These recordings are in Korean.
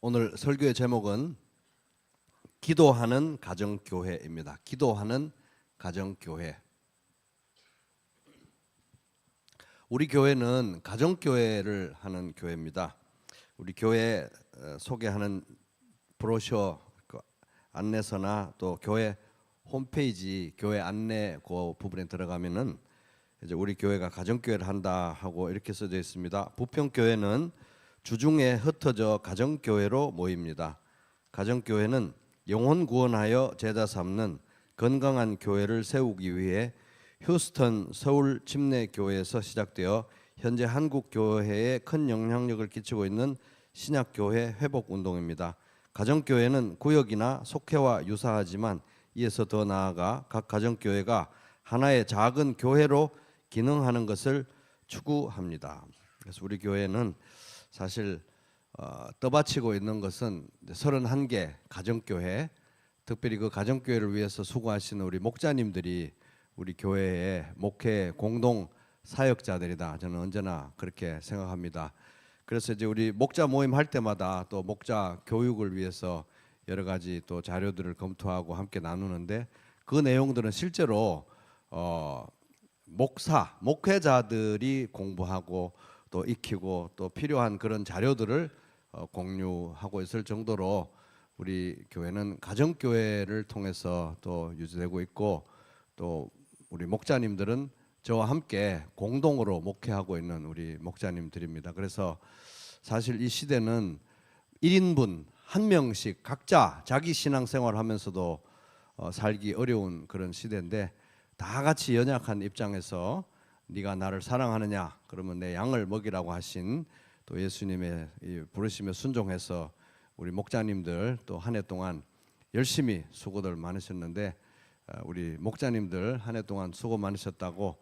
오늘 설교의 제목은 기도하는 가정교회입니다. 기도하는 가정교회. 우리 교회는 가정교회를 하는 교회입니다. 우리 교회 소개하는 브로셔, 안내서나 또 교회 홈페이지, 교회 안내 그 부분에 들어가면은 이제 우리 교회가 가정교회를 한다 하고 이렇게 써져 있습니다. 부평교회는 주중에 흩어져 가정교회로 모입니다. 가정교회는 영혼 구원하여 제자 삼는 건강한 교회를 세우기 위해 휴스턴 서울 침례교회에서 시작되어 현재 한국 교회에 큰 영향력을 끼치고 있는 신약교회 회복운동입니다. 가정교회는 구역이나 속회와 유사하지만 이에서 더 나아가 각 가정교회가 하나의 작은 교회로 기능하는 것을 추구합니다. 그래서 우리 교회는 사실 떠받치고 있는 것은 31개 가정교회, 특별히 그 가정교회를 위해서 수고하시는 우리 목자님들이 우리 교회의 목회 공동 사역자들이다. 저는 언제나 그렇게 생각합니다. 그래서 이제 우리 목자 모임 할 때마다 또 목자 교육을 위해서 여러 가지 또 자료들을 검토하고 함께 나누는데 그 내용들은 실제로 목회자들이 공부하고 또 익히고 또 필요한 그런 자료들을 공유하고 있을 정도로 우리 교회는 가정교회를 통해서 또 유지되고 있고 또 우리 목자님들은 저와 함께 공동으로 목회하고 있는 우리 목자님들입니다. 그래서 사실 이 시대는 1인분 한 명씩 각자 자기 신앙생활을 하면서도 살기 어려운 그런 시대인데 다 같이 연약한 입장에서 네가 나를 사랑하느냐 그러면 내 양을 먹이라고 하신 또 예수님의 이 부르심에 순종해서 우리 목자님들 또 한 해 동안 열심히 수고들 많으셨는데 우리 목자님들 한 해 동안 수고 많으셨다고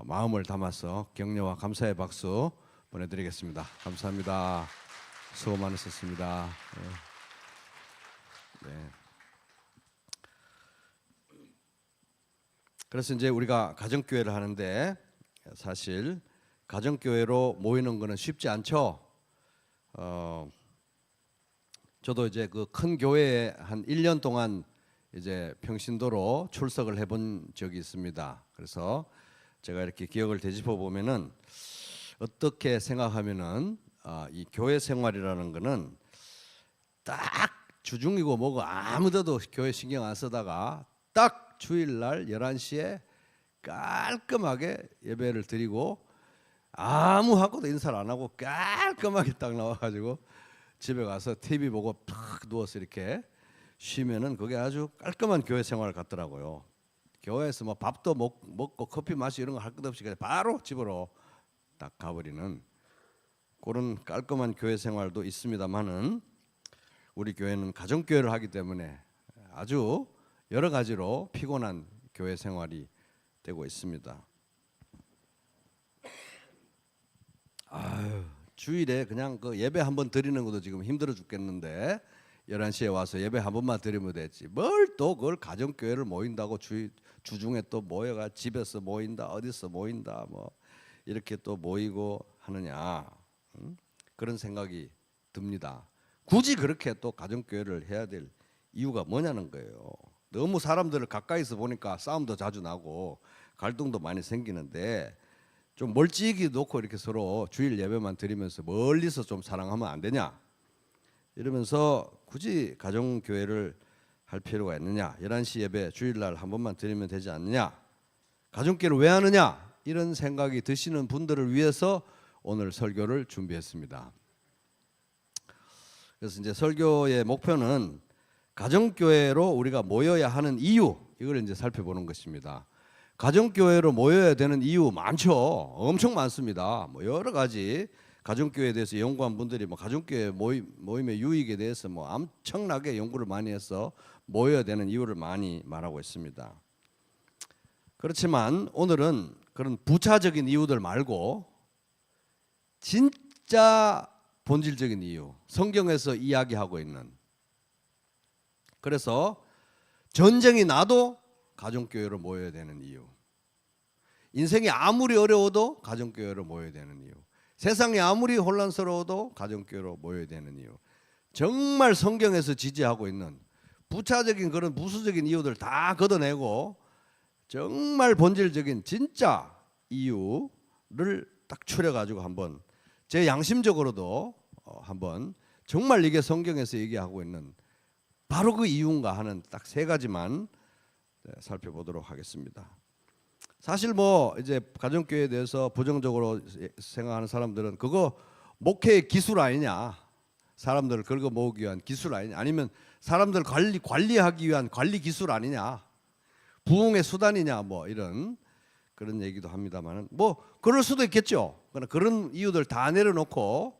마음을 담아서 격려와 감사의 박수 보내드리겠습니다. 감사합니다. 수고 많으셨습니다. 네. 그래서 이제 우리가 가정교회를 하는데 사실 가정교회로 모이는 거는 쉽지 않죠. 저도 이제 그 큰 교회에 한 1년 동안 이제 평신도로 출석을 해본 적이 있습니다. 그래서 제가 이렇게 기억을 되짚어 보면은 어떻게 생각하면은 이 교회 생활이라는 거는 딱 주중이고 뭐고 아무데도 교회 신경 안 쓰다가 딱 주일날 11시에 깔끔하게 예배를 드리고 아무하고도 인사를 안 하고 깔끔하게 딱 나와가지고 집에 가서 TV 보고 탁 누워서 이렇게 쉬면은 그게 아주 깔끔한 교회 생활 같더라고요. 교회에서 뭐 밥도 먹고 커피 마시고 이런 거 할 것 없이 그냥 바로 집으로 딱 가버리는 그런 깔끔한 교회 생활도 있습니다만은 우리 교회는 가정교회를 하기 때문에 아주 여러 가지로 피곤한 교회 생활이 되고 있습니다. 주일에 그냥 그 예배 한번 드리는 것도 지금 힘들어 죽겠는데 11시에 와서 예배 한 번만 드리면 되지 뭘 또 그걸 가정교회를 모인다고 주중에 또 모여가 집에서 모인다 어디서 모인다 뭐 이렇게 또 모이고 하느냐 그런 생각이 듭니다. 굳이 그렇게 또 가정교회를 해야 될 이유가 뭐냐는 거예요. 너무 사람들을 가까이서 보니까 싸움도 자주 나고 갈등도 많이 생기는데 좀 멀찍이 놓고 이렇게 서로 주일 예배만 드리면서 멀리서 좀 사랑하면 안 되냐 이러면서 굳이 가정교회를 할 필요가 있느냐 11시 예배 주일날 한 번만 드리면 되지 않느냐 가정교회를 왜 하느냐 이런 생각이 드시는 분들을 위해서 오늘 설교를 준비했습니다. 그래서 이제 설교의 목표는 가정교회로 우리가 모여야 하는 이유 이걸 이제 살펴보는 것입니다. 가정교회로 모여야 되는 이유 많죠. 엄청 많습니다. 뭐 여러 가지 가정교회에 대해서 연구한 분들이 뭐 가정교회 모임의 유익에 대해서 뭐 엄청나게 연구를 많이 해서 모여야 되는 이유를 많이 말하고 있습니다. 그렇지만 오늘은 그런 부차적인 이유들 말고 진짜 본질적인 이유, 성경에서 이야기하고 있는 그래서 전쟁이 나도 가정교회로 모여야 되는 이유, 인생이 아무리 어려워도 가정교회로 모여야 되는 이유, 세상이 아무리 혼란스러워도 가정교회로 모여야 되는 이유, 정말 성경에서 지지하고 있는 부차적인 그런 부수적인 이유들 다 걷어내고 정말 본질적인 진짜 이유를 딱 추려가지고 한번 제 양심적으로도 한번 정말 이게 성경에서 얘기하고 있는 바로 그 이유인가 하는 딱 세 가지만 살펴보도록 하겠습니다. 사실 뭐 이제 가정교회에 대해서 부정적으로 생각하는 사람들은 그거 목회의 기술 아니냐, 사람들을 긁어 모으기 위한 기술 아니냐, 아니면 사람들 관리하기 위한 관리 기술 아니냐, 부흥의 수단이냐, 뭐 이런 그런 얘기도 합니다만은 뭐 그럴 수도 있겠죠. 그러나 그런 이유들 다 내려놓고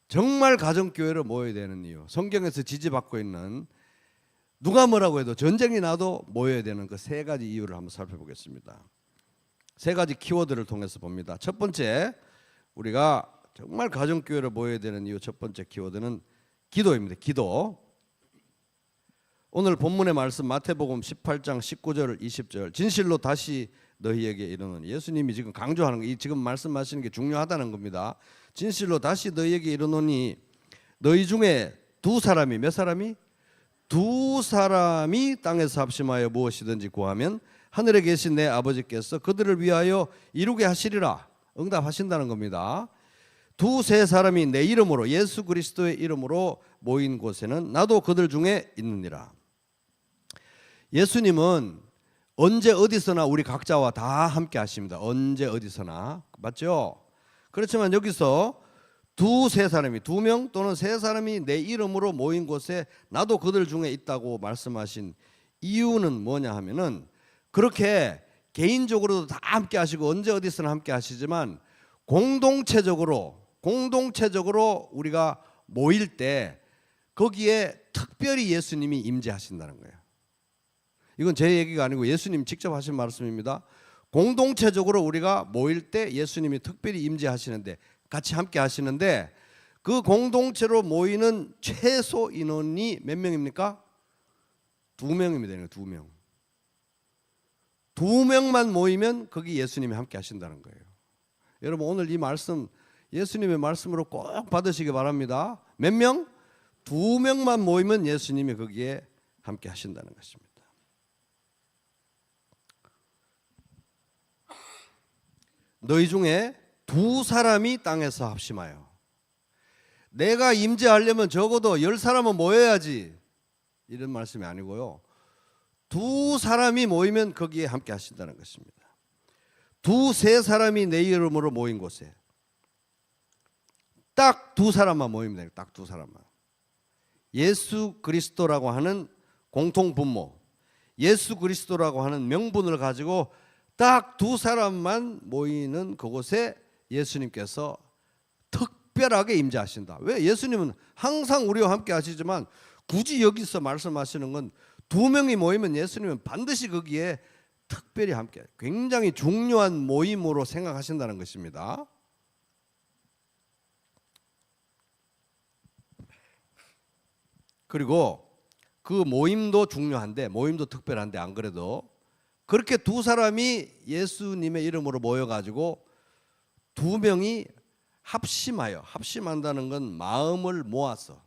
정말 가정교회로 모여야 되는 이유, 성경에서 지지받고 있는 누가 뭐라고 해도 전쟁이 나도 모여야 되는 그 세 가지 이유를 한번 살펴보겠습니다. 세 가지 키워드를 통해서 봅니다. 첫 번째, 우리가 정말 가정교회로 모여야 되는 이유 첫 번째 키워드는 기도입니다. 기도. 오늘 본문의 말씀 마태복음 18장 19절 20절 진실로 다시 너희에게 이르노니, 예수님이 지금 강조하는 거, 지금 말씀하시는 게 중요하다는 겁니다. 진실로 다시 너희에게 이르노니 너희 중에 두 사람이, 몇 사람이? 두 사람이 땅에서 합심하여 무엇이든지 구하면 하늘에 계신 내 아버지께서 그들을 위하여 이루게 하시리라. 응답하신다는 겁니다. 두세 사람이 내 이름으로, 예수 그리스도의 이름으로 모인 곳에는 나도 그들 중에 있느니라. 예수님은 언제 어디서나 우리 각자와 다 함께 하십니다. 언제 어디서나. 맞죠? 그렇지만 여기서 두세 사람이, 두 명 또는 세 사람이 내 이름으로 모인 곳에 나도 그들 중에 있다고 말씀하신 이유는 뭐냐 하면은, 그렇게 개인적으로도 다 함께 하시고 언제 어디서나 함께 하시지만 공동체적으로 우리가 모일 때 거기에 특별히 예수님이 임재하신다는 거예요. 이건 제 얘기가 아니고 예수님 직접 하신 말씀입니다. 공동체적으로 우리가 모일 때 예수님이 특별히 임재하시는데, 같이 함께 하시는데, 그 공동체로 모이는 최소 인원이 몇 명입니까? 2명입니다. 2명. 2명만 모이면 거기 예수님이 함께 하신다는 거예요. 여러분, 오늘 이 말씀 예수님의 말씀으로 꼭 받으시기 바랍니다. 몇 명? 2명만 모이면 예수님이 거기에 함께 하신다는 것입니다. 너희 중에 두 사람이 땅에서 합심하여. 내가 임재하려면 적어도 10사람은 모여야지, 이런 말씀이 아니고요. 두 사람이 모이면 거기에 함께 하신다는 것입니다. 두세 사람이 내 이름으로 모인 곳에 딱 두 사람만 모이면 돼요. 딱 두 사람만. 예수 그리스도라고 하는 공통 분모, 예수 그리스도라고 하는 명분을 가지고 딱 두 사람만 모이는 그곳에 예수님께서 특별하게 임재하신다. 왜? 예수님은 항상 우리와 함께 하시지만 굳이 여기서 말씀하시는 건 2명이 모이면 예수님은 반드시 거기에 특별히 함께, 굉장히 중요한 모임으로 생각하신다는 것입니다. 그리고 그 모임도 중요한데, 모임도 특별한데, 안 그래도 그렇게 두 사람이 예수님의 이름으로 모여가지고 2명이 합심하여, 합심한다는 건 마음을 모아서,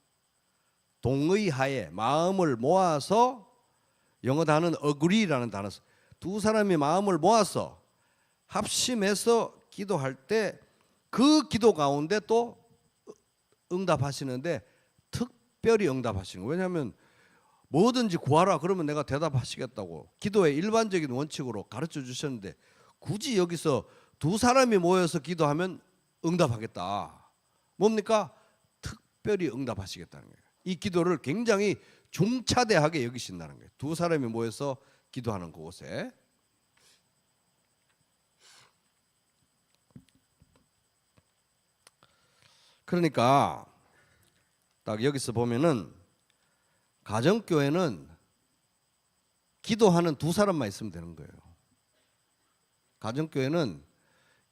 동의하에 마음을 모아서, 영어 단어는 agree라는 단어, 두 사람이 마음을 모아서 합심해서 기도할 때 그 기도 가운데 또 응답하시는데 특별히 응답하시는 거예요. 왜냐하면 뭐든지 구하라 그러면 내가 대답하시겠다고 기도의 일반적인 원칙으로 가르쳐 주셨는데, 굳이 여기서 두 사람이 모여서 기도하면 응답하겠다. 뭡니까? 특별히 응답하시겠다는 거예요. 이 기도를 굉장히 중차대하게 여기신다는 거예요. 두 사람이 모여서 기도하는 그곳에. 그러니까 딱 여기서 보면은 가정교회는 기도하는 두 사람만 있으면 되는 거예요. 가정교회는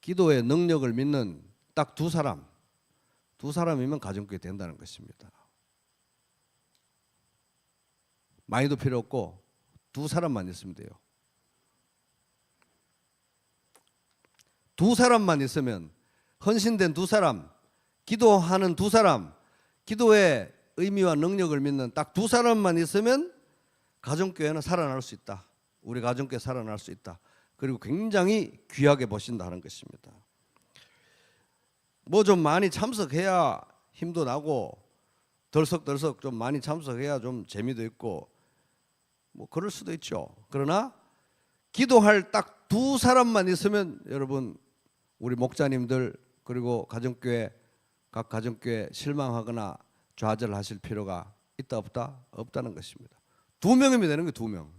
기도의 능력을 믿는 딱 두 사람이면 가정교회 된다는 것입니다. 많이도 필요 없고 두 사람만 있으면 돼요. 두 사람만 있으면, 헌신된 두 사람, 기도하는 두 사람, 기도에 의미와 능력을 믿는 딱 두 사람만 있으면 가정교회는 살아날 수 있다. 우리 가정교회 살아날 수 있다. 그리고 굉장히 귀하게 보신다는 것입니다. 뭐 좀 많이 참석해야 힘도 나고 덜썩덜썩 좀 많이 참석해야 좀 재미도 있고 뭐 그럴 수도 있죠. 그러나 기도할 딱 두 사람만 있으면 여러분 우리 목자님들 그리고 가정교회 각 가정교회 실망하거나 좌절하실 필요가 있다 없다? 없다는 것입니다. 두 명이면 되는 거예요. 두 명.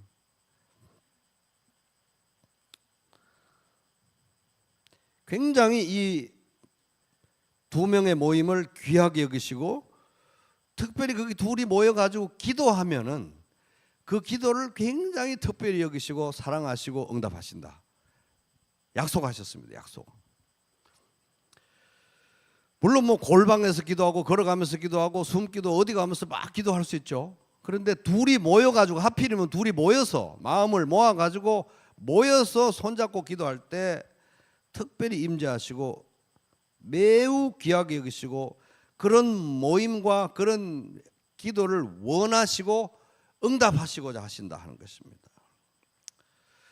굉장히 이 두 명의 모임을 귀하게 여기시고 특별히 거기 둘이 모여가지고 기도하면은 그 기도를 굉장히 특별히 여기시고 사랑하시고 응답하신다. 약속하셨습니다. 약속. 물론 뭐 골방에서 기도하고 걸어가면서 기도하고 숨기도 어디 가면서 막 기도할 수 있죠. 그런데 둘이 모여가지고 하필이면 둘이 모여서 마음을 모아가지고 모여서 손잡고 기도할 때 특별히 임재하시고 매우 귀하게 여기시고 그런 모임과 그런 기도를 원하시고 응답하시고자 하신다 하는 것입니다.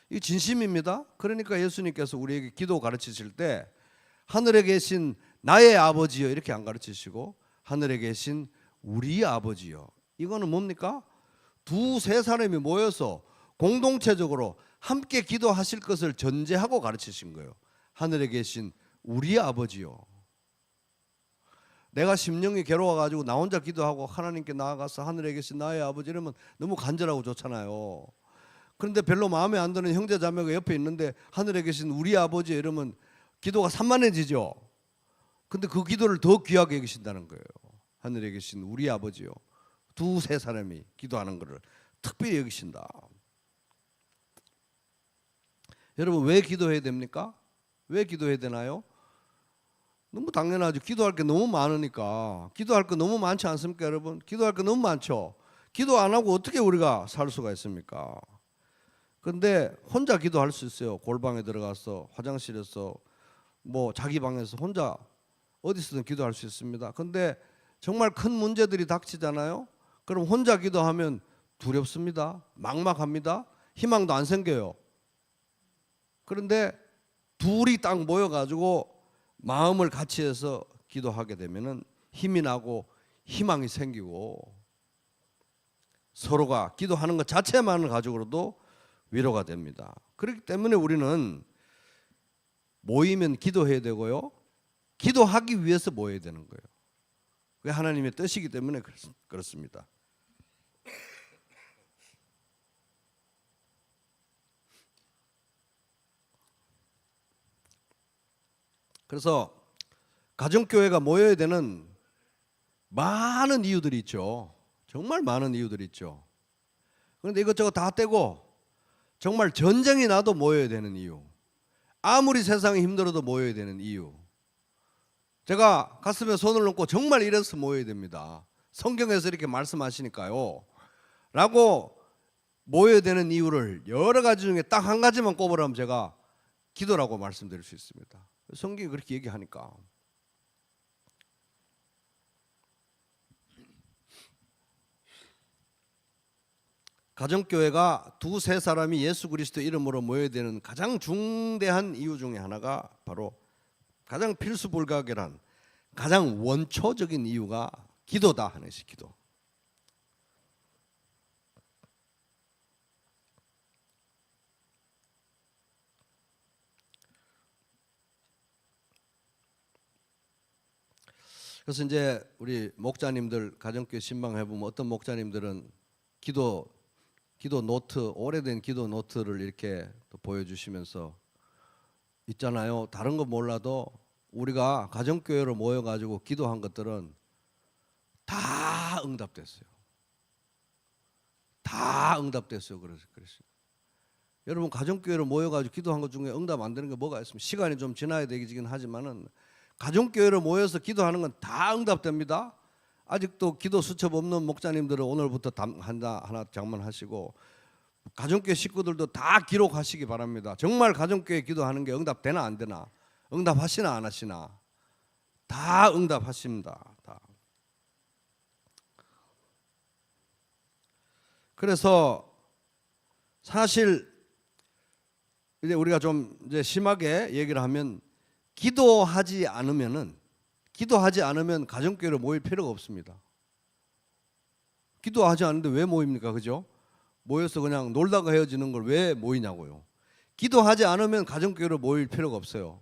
이 진심입니다. 그러니까 예수님께서 우리에게 기도 가르치실 때 하늘에 계신 나의 아버지여 이렇게 안 가르치시고 하늘에 계신 우리 아버지여, 이거는 뭡니까? 두세 사람이 모여서 공동체적으로 함께 기도하실 것을 전제하고 가르치신 거예요. 하늘에 계신 우리 아버지요. 내가 심령이 괴로워가지고 나 혼자 기도하고 하나님께 나아가서 하늘에 계신 나의 아버지 이러면 너무 간절하고 좋잖아요. 그런데 별로 마음에 안 드는 형제 자매가 옆에 있는데 하늘에 계신 우리 아버지 이러면 기도가 산만해지죠. 근데 그 기도를 더 귀하게 여기신다는 거예요. 하늘에 계신 우리 아버지요. 두세 사람이 기도하는 것을 특별히 여기신다. 여러분 왜 기도해야 됩니까? 왜 기도해야 되나요? 너무 당연하죠. 기도할 게 너무 많으니까. 기도할 거 너무 많지 않습니까, 여러분? 기도할 거 너무 많죠. 기도 안 하고 어떻게 우리가 살 수가 있습니까? 그런데 혼자 기도할 수 있어요. 골방에 들어가서 화장실에서 뭐 자기 방에서 혼자 어디서든 기도할 수 있습니다. 그런데 정말 큰 문제들이 닥치잖아요. 그럼 혼자 기도하면 두렵습니다. 막막합니다. 희망도 안 생겨요. 그런데 둘이 딱 모여가지고 마음을 같이 해서 기도하게 되면은 힘이 나고 희망이 생기고 서로가 기도하는 것 자체만을 가지고도 위로가 됩니다. 그렇기 때문에 우리는 모이면 기도해야 되고요. 기도하기 위해서 모여야 되는 거예요. 그게 하나님의 뜻이기 때문에 그렇습니다. 그래서 가정교회가 모여야 되는 많은 이유들이 있죠. 정말 많은 이유들이 있죠. 그런데 이것저것 다 떼고 정말 전쟁이 나도 모여야 되는 이유, 아무리 세상이 힘들어도 모여야 되는 이유, 제가 가슴에 손을 얹고 정말 이래서 모여야 됩니다. 성경에서 이렇게 말씀하시니까요 라고 모여야 되는 이유를 여러 가지 중에 딱 한 가지만 꼽으라면 제가 기도라고 말씀드릴 수 있습니다. 성경이 그렇게 얘기하니까. 가정교회가 두세 사람이 예수 그리스도 이름으로 모여야 되는 가장 중대한 이유 중에 하나가 바로 가장 필수불가결한 가장 원초적인 이유가 기도다 하는 것이 기도. 그래서 이제 우리 목자님들 가정교회 신방해 보면 어떤 목자님들은 기도 노트, 오래된 기도 노트를 이렇게 또 보여주시면서 있잖아요. 다른 거 몰라도 우리가 가정교회로 모여가지고 기도한 것들은 다 응답됐어요. 다 응답됐어요. 그래서 여러분 가정교회로 모여가지고 기도한 것 중에 응답 안 되는 게 뭐가 있습니까? 시간이 좀 지나야 되긴 하지만은 가정교회로 모여서 기도하는 건 다 응답됩니다. 아직도 기도 수첩 없는 목자님들은 오늘부터 하나 장만하시고 가정교회 식구들도 다 기록하시기 바랍니다. 정말 가정교회 기도하는 게 응답되나 안 되나, 응답하시나 안 하시나, 다 응답하십니다. 다. 그래서 사실 이제 우리가 좀 이제 심하게 얘기를 하면 기도하지 않으면 가정교회로 모일 필요가 없습니다. 기도하지 않는데 왜 모입니까? 그죠? 모여서 그냥 놀다가 헤어지는 걸 왜 모이냐고요. 기도하지 않으면 가정교회로 모일 필요가 없어요.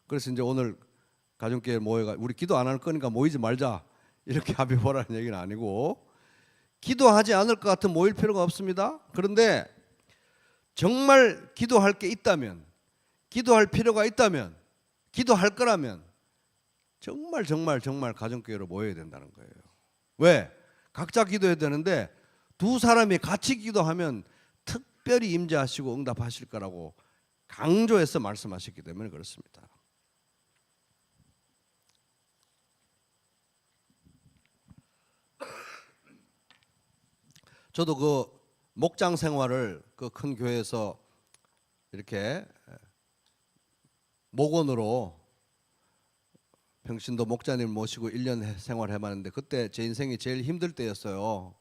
그래서 이제 오늘 가정교회 모여가 우리 기도 안 할 거니까 모이지 말자 이렇게 합의 보라는 얘기는 아니고, 기도하지 않을 것 같으면 모일 필요가 없습니다. 그런데 정말 기도할 게 있다면, 기도할 필요가 있다면, 기도할 거라면 정말 가정교회로 모여야 된다는 거예요. 왜? 각자 기도해야 되는데 두 사람이 같이 기도하면 특별히 임재하시고 응답하실 거라고 강조해서 말씀하셨기 때문에 그렇습니다. 저도 그 목장 생활을 그 큰 교회에서 이렇게 목원으로 평신도 목자님 모시고 1년 생활해봤는데 그때 제 인생이 제일 힘들 때였어요.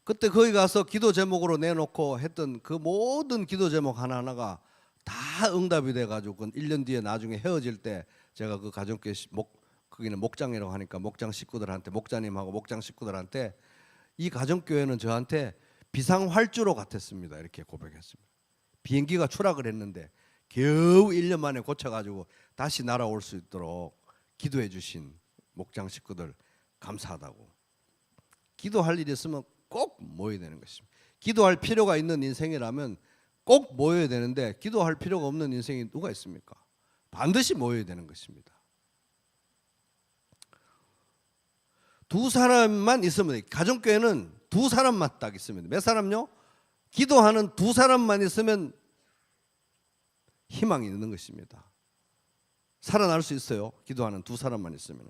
그때 거기 가서 기도 제목으로 내놓고 했던 그 모든 기도 제목 하나하나가 다 응답이 돼가지고 1년 뒤에 나중에 헤어질 때 제가 그 가정교회 거기는 목장이라고 하니까 목장 식구들한테, 목자님하고 목장 식구들한테 이 가정교회는 저한테 비상활주로 같았습니다. 이렇게 고백했습니다. 비행기가 추락을 했는데 겨우 1년 만에 고쳐가지고 다시 날아올 수 있도록 기도해 주신 목장 식구들 감사하다고. 기도할 일이 있으면 꼭 모여야 되는 것입니다. 기도할 필요가 있는 인생이라면 꼭 모여야 되는데 기도할 필요가 없는 인생이 누가 있습니까? 반드시 모여야 되는 것입니다. 두 사람만 있으면 돼요. 가정교회는 두 사람만 딱 있으면 돼요. 몇 사람요? 기도하는 두 사람만 있으면 희망이 있는 것입니다. 살아날 수 있어요. 기도하는 두 사람만 있으면.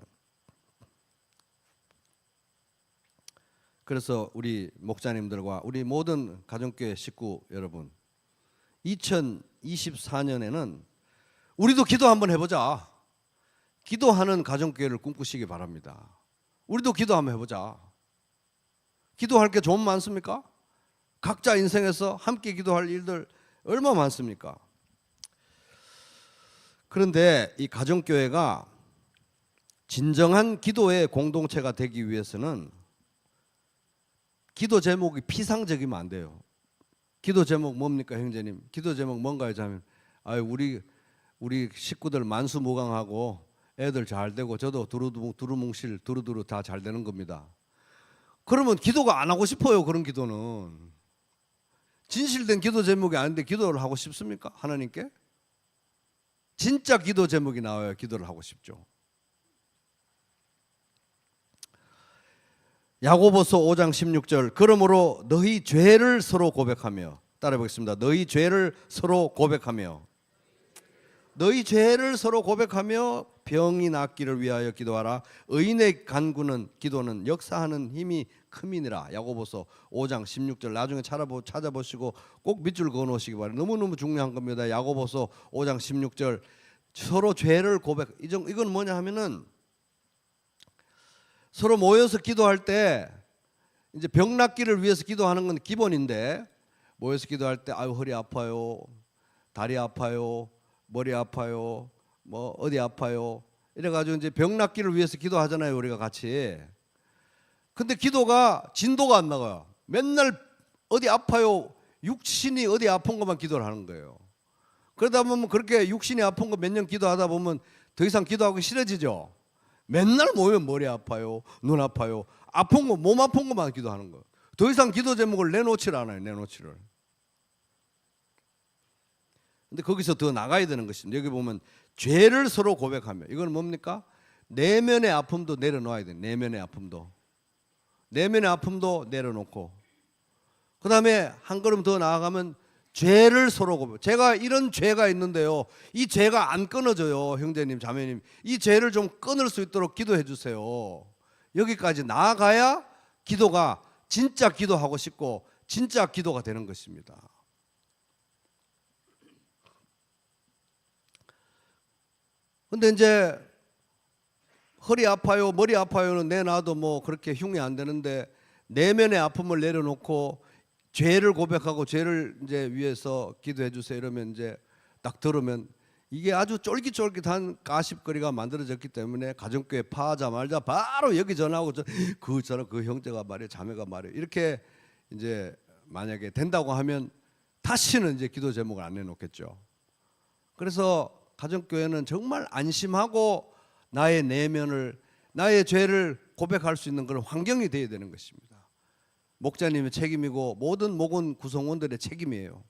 그래서 우리 목자님들과 우리 모든 가정교회 식구 여러분, 2024년에는 우리도 기도 한번 해보자. 기도하는 가정교회를 꿈꾸시기 바랍니다. 우리도 기도 한번 해보자. 기도할 게 좀 많습니까? 각자 인생에서 함께 기도할 일들 얼마나 많습니까? 그런데 이 가정교회가 진정한 기도의 공동체가 되기 위해서는 기도 제목이 피상적이면 안 돼요. 기도 제목 뭡니까, 형제님? 기도 제목 뭔가요? 하면 우리 식구들 만수무강하고 애들 잘 되고 저도 두루뭉실 두루두루 다 잘 되는 겁니다. 그러면 기도가 안 하고 싶어요. 그런 기도는 진실된 기도 제목이 아닌데 기도를 하고 싶습니까? 하나님께? 진짜 기도 제목이 나와야 기도를 하고 싶죠. 야고보서 5장 16절, 그러므로 너희 죄를 서로 고백하며, 따라해 보겠습니다. 너희 죄를 서로 고백하며, 너희 죄를 서로 고백하며 병이 낫기를 위하여 기도하라. 의인의 간구는, 기도는 역사하는 힘이 큼이니라. 야고보서 5장 16절 나중에 찾아보시고 꼭 밑줄 그어놓으시기 바랍니다. 너무너무 중요한 겁니다. 야고보서 5장 16절 서로 죄를 고백. 이건 뭐냐 하면은 서로 모여서 기도할 때 이제 병 낫기를 위해서 기도하는 건 기본인데, 모여서 기도할 때 아유 허리 아파요, 다리 아파요, 머리 아파요, 뭐 어디 아파요 이래가지고 이제 병 낫기를 위해서 기도하잖아요, 우리가 같이. 근데 기도가 진도가 안 나가요. 맨날 어디 아파요, 육신이 어디 아픈 것만 기도를 하는 거예요. 그러다 보면 그렇게 육신이 아픈 거 몇 년 기도하다 보면 더 이상 기도하기 싫어지죠. 맨날 모이면 머리 아파요, 눈 아파요, 아픈 거, 몸 아픈 것만 기도하는 거예요. 더 이상 기도 제목을 내놓지를 않아요. 내놓지를. 근데 거기서 더 나가야 되는 것입니다. 여기 보면 죄를 서로 고백하며, 이건 뭡니까? 내면의 아픔도 내려놓아야 돼요. 내면의 아픔도 내려놓고, 그 다음에 한 걸음 더 나아가면 죄를 서로 고백. 제가 이런 죄가 있는데요, 이 죄가 안 끊어져요. 형제님 자매님, 이 죄를 좀 끊을 수 있도록 기도해 주세요. 여기까지 나아가야 기도가 진짜 기도하고 싶고 진짜 기도가 되는 것입니다. 근데 이제 허리 아파요, 머리 아파요는 내놔도 뭐 그렇게 흉이 안 되는데 내면의 아픔을 내려놓고 죄를 고백하고 죄를 이제 위해서 기도해 주세요 이러면 이제 딱 들으면 이게 아주 쫄깃쫄깃한 가십거리가 만들어졌기 때문에 가정교회 파하자마자 바로 여기 전화하고 그 형제가 말이야, 자매가 말이야, 이렇게 이제 만약에 된다고 하면 다시는 이제 기도 제목을 안 내놓겠죠. 그래서 가정교회는 정말 안심하고 나의 내면을, 나의 죄를 고백할 수 있는 그런 환경이 되어야 되는 것입니다. 목자님의 책임이고 모든 목원 구성원들의 책임이에요.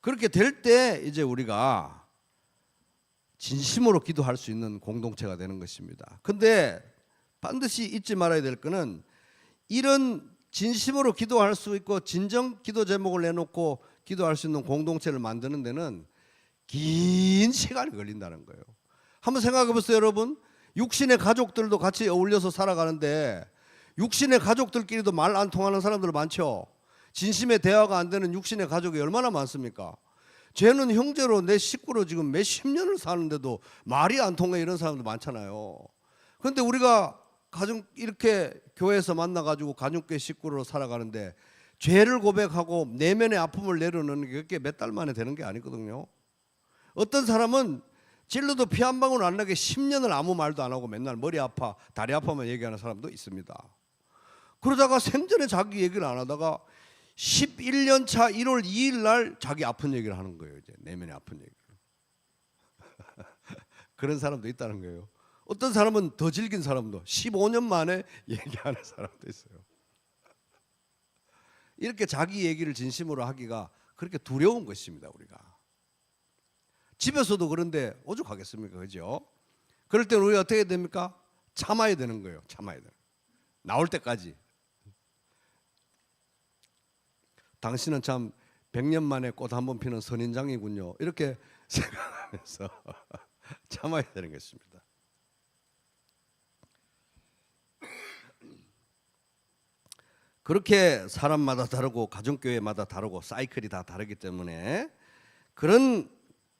그렇게 될 때 이제 우리가 진심으로 기도할 수 있는 공동체가 되는 것입니다. 근데 반드시 잊지 말아야 될 거는 이런 진심으로 기도할 수 있고 진정 기도 제목을 내놓고 기도할 수 있는 공동체를 만드는 데는 긴 시간이 걸린다는 거예요. 한번 생각해 보세요, 여러분. 육신의 가족들도 같이 어울려서 살아가는데 육신의 가족들끼리도 말 안 통하는 사람들 많죠. 진심의 대화가 안 되는 육신의 가족이 얼마나 많습니까? 쟤는 형제로 내 식구로 지금 몇십 년을 사는데도 말이 안 통해, 이런 사람도 많잖아요. 그런데 우리가 가정 이렇게 교회에서 만나가지고 가족교회 식구로 살아가는데 죄를 고백하고 내면의 아픔을 내려놓는 게 그렇게 몇 달 만에 되는 게 아니거든요. 어떤 사람은 찔러도 피 한 방울 안 나게 10년을 아무 말도 안 하고 맨날 머리 아파, 다리 아파만 얘기하는 사람도 있습니다. 그러다가 생전에 자기 얘기를 안 하다가 11년 차 1월 2일 날 자기 아픈 얘기를 하는 거예요. 이제 내면의 아픈 얘기를. 그런 사람도 있다는 거예요. 어떤 사람은 더 질긴 사람도 15년 만에 얘기하는 사람도 있어요. 이렇게 자기 얘기를 진심으로 하기가 그렇게 두려운 것입니다. 우리가 집에서도 그런데 오죽하겠습니까? 그죠? 그럴 때는 우리가 어떻게 됩니까? 참아야 되는 거예요. 참아야 돼요. 나올 때까지. 당신은 참 100년 만에 꽃 한 번 피는 선인장이군요. 이렇게 생각하면서 참아야 되는 것입니다. 그렇게 사람마다 다르고 가정교회마다 다르고 사이클이 다 다르기 때문에 그런